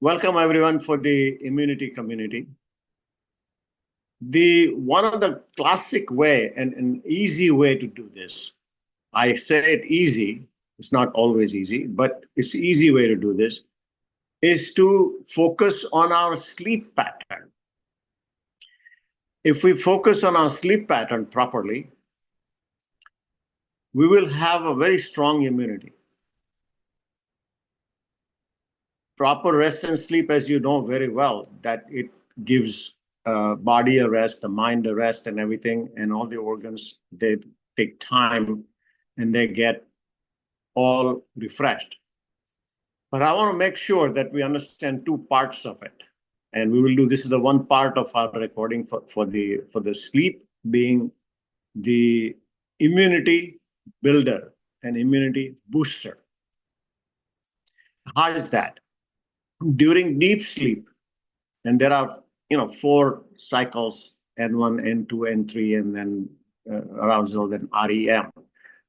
Welcome everyone for the immunity community. One of the classic way and an easy way to do this, I say it easy, it's not always easy, but it's easy way to do this, is to focus on our sleep pattern. If we focus on our sleep pattern properly, we will have a very strong immunity. Proper rest and sleep, as you know very well, that it gives body a rest, the mind a rest, and everything, and all the organs, they take time and they get all refreshed. But I want to make sure that we understand two parts of it. And we will do, this is the one part of our recording for the sleep being the immunity builder and immunity booster. How is that? During deep sleep, and there are 4 cycles, N1, N2, N3, and then arousal, then REM.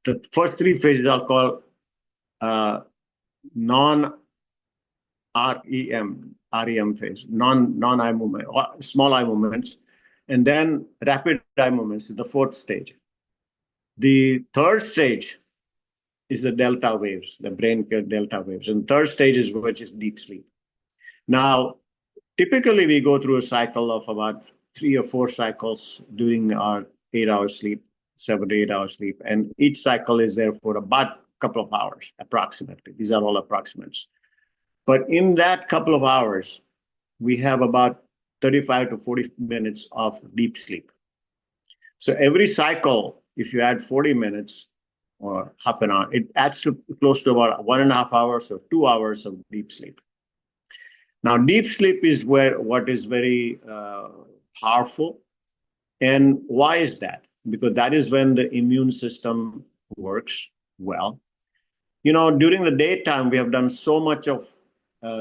The first 3 phases are called non-REM phase, non-eye movement, small eye movements, and then rapid eye movements is the 4th stage. The 3rd stage is the delta waves, the brain delta waves, and 3rd stage is which is deep sleep. Now, typically we go through a cycle of about 3 or 4 cycles during our 8-hour sleep, 7 to 8 hours sleep, and each cycle is there for about a couple of hours, approximately. These are all approximates. But in that couple of hours, we have about 35 to 40 minutes of deep sleep. So every cycle, if you add 40 minutes or half an hour, it adds to close to about 1.5 hours or 2 hours of deep sleep. Now, deep sleep is what is very powerful. And why is that? Because that is when the immune system works well. During the daytime, we have done so much of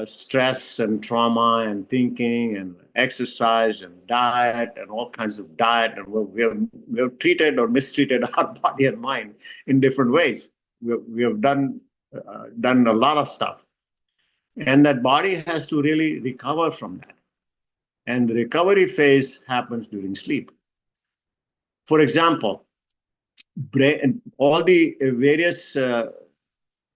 stress and trauma and thinking and exercise and diet and all kinds of diet. And we have treated or mistreated our body and mind in different ways. We have done a lot of stuff. And that body has to really recover from that. And the recovery phase happens during sleep. For example, all the various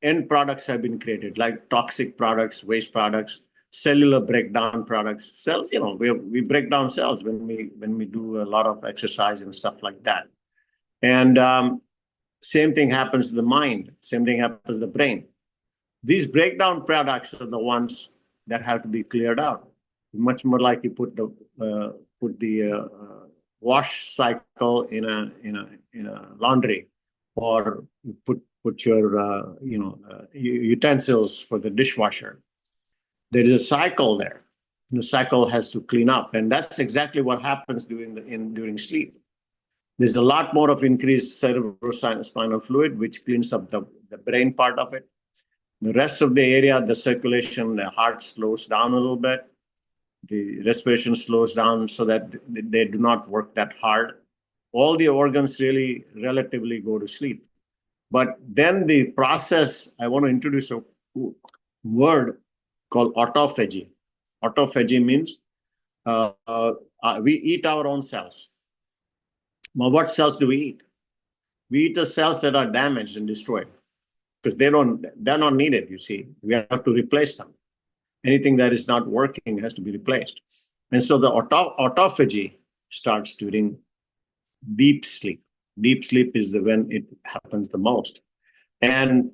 end products have been created, like toxic products, waste products, cellular breakdown products. Cells, we break down cells when we do a lot of exercise and stuff like that. And same thing happens to the mind. Same thing happens to the brain. These breakdown products are the ones that have to be cleared out. Much more like you put the wash cycle in a laundry, or you put your utensils for the dishwasher. There is a cycle there. The cycle has to clean up, and that's exactly what happens during sleep. There's a lot more of increased cerebrospinal fluid, which cleans up the brain part of it. The rest of the area, the circulation, the heart slows down a little bit. The respiration slows down so that they do not work that hard. All the organs really relatively go to sleep. But then the process, I want to introduce a word called autophagy. Autophagy means we eat our own cells. Now, what cells do we eat? We eat the cells that are damaged and destroyed, because they're not needed, you see. We have to replace them. Anything that is not working has to be replaced. And so the autophagy starts during deep sleep. Deep sleep is when it happens the most. And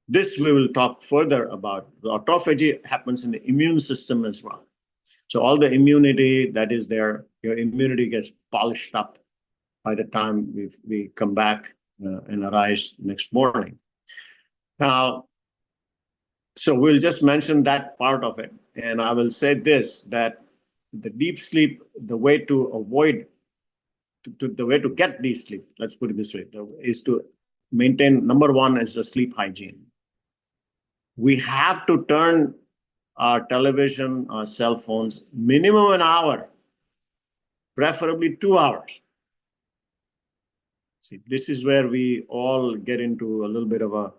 this we will talk further about. The autophagy happens in the immune system as well. So all the immunity that is there, your immunity gets polished up by the time we come back and arise next morning. Now, so we'll just mention that part of it. And I will say this, that the deep sleep, the way to get deep sleep, let's put it this way, is to maintain, number one is the sleep hygiene. We have to turn our television, our cell phones, minimum an hour, preferably 2 hours. See, this is where we all get into a little bit of a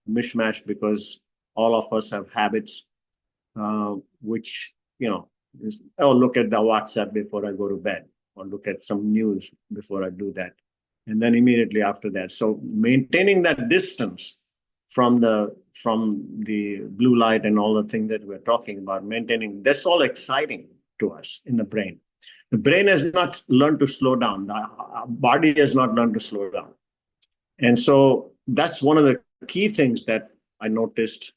mishmash, because all of us have habits. which, is, oh, look at the WhatsApp before I go to bed, or look at some news before I do that. And then immediately after that. So maintaining that distance from the blue light and all the things that we're talking about, maintaining, that's all exciting to us in the brain. The brain has not learned to slow down. The body has not learned to slow down. And so that's one of the key things that I noticed,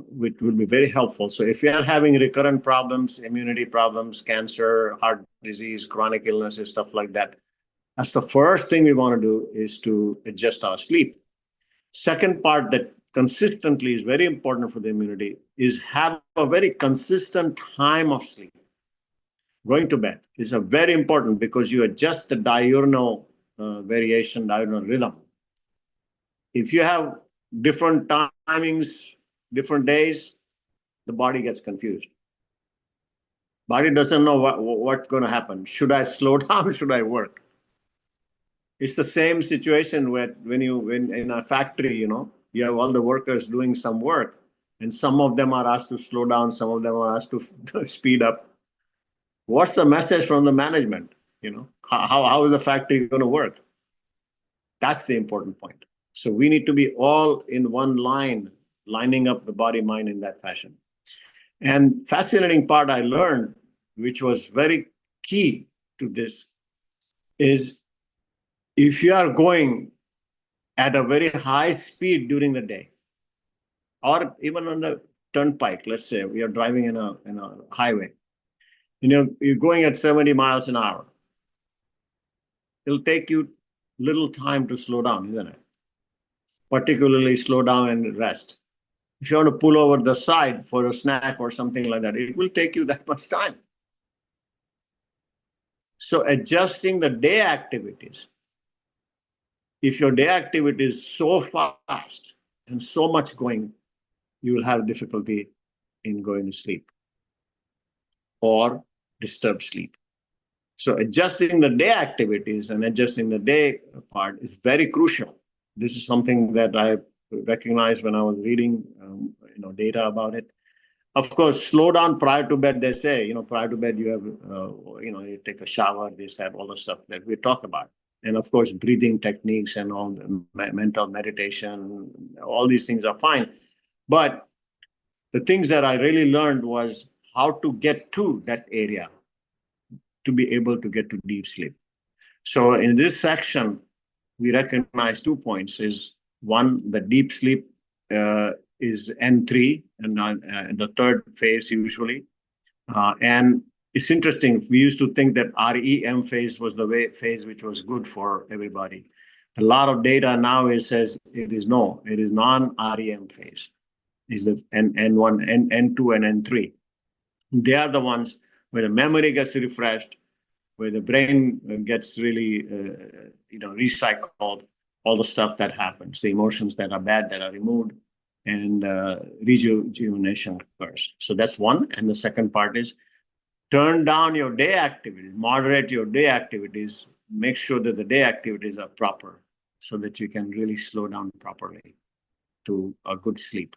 which will be very helpful. So if you are having recurrent problems, immunity problems, cancer, heart disease, chronic illnesses, stuff like that, that's the first thing we want to do, is to adjust our sleep. Second part that consistently is very important for the immunity is have a very consistent time of sleep. Going to bed is a very important, because you adjust the diurnal variation, diurnal rhythm. If you have different timings, different days, the body gets confused. Body doesn't know what's going to happen. Should I slow down? Should I work? It's the same situation when in a factory, you have all the workers doing some work, and some of them are asked to slow down, some of them are asked to speed up. What's the message from the management? How is the factory going to work? That's the important point. So we need to be all in one line, lining up the body, mind in that fashion. And fascinating part I learned, which was very key to this, is if you are going at a very high speed during the day, or even on the turnpike, let's say we are driving in a highway, you're going at 70 miles an hour, it'll take you little time to slow down, isn't it? Particularly slow down and rest. If you want to pull over the side for a snack or something like that, it will take you that much time. So adjusting the day activities, if your day activity is so fast and so much going, you will have difficulty in going to sleep or disturbed sleep. So adjusting the day activities and adjusting the day part is very crucial. This is something that I recognized when I was reading data about it. Of course, slow down prior to bed, they say, prior to bed, you have, you take a shower, this, that, all the stuff that we talk about. And of course, breathing techniques and all the mental meditation, all these things are fine. But the things that I really learned was how to get to that area to be able to get to deep sleep. So in this section, we recognize 2 points. Is one, the deep sleep is N3, and the third phase usually. And it's interesting, we used to think that REM phase was the phase which was good for everybody. A lot of data now says it is non-REM phase. Is the N1, N2, and N3. They are the ones where the memory gets refreshed, where the brain gets really, recycled, all the stuff that happens, the emotions that are bad that are removed, and rejuvenation occurs. So that's one. And the second part is turn down your day activities, moderate your day activities, make sure that the day activities are proper so that you can really slow down properly to a good sleep.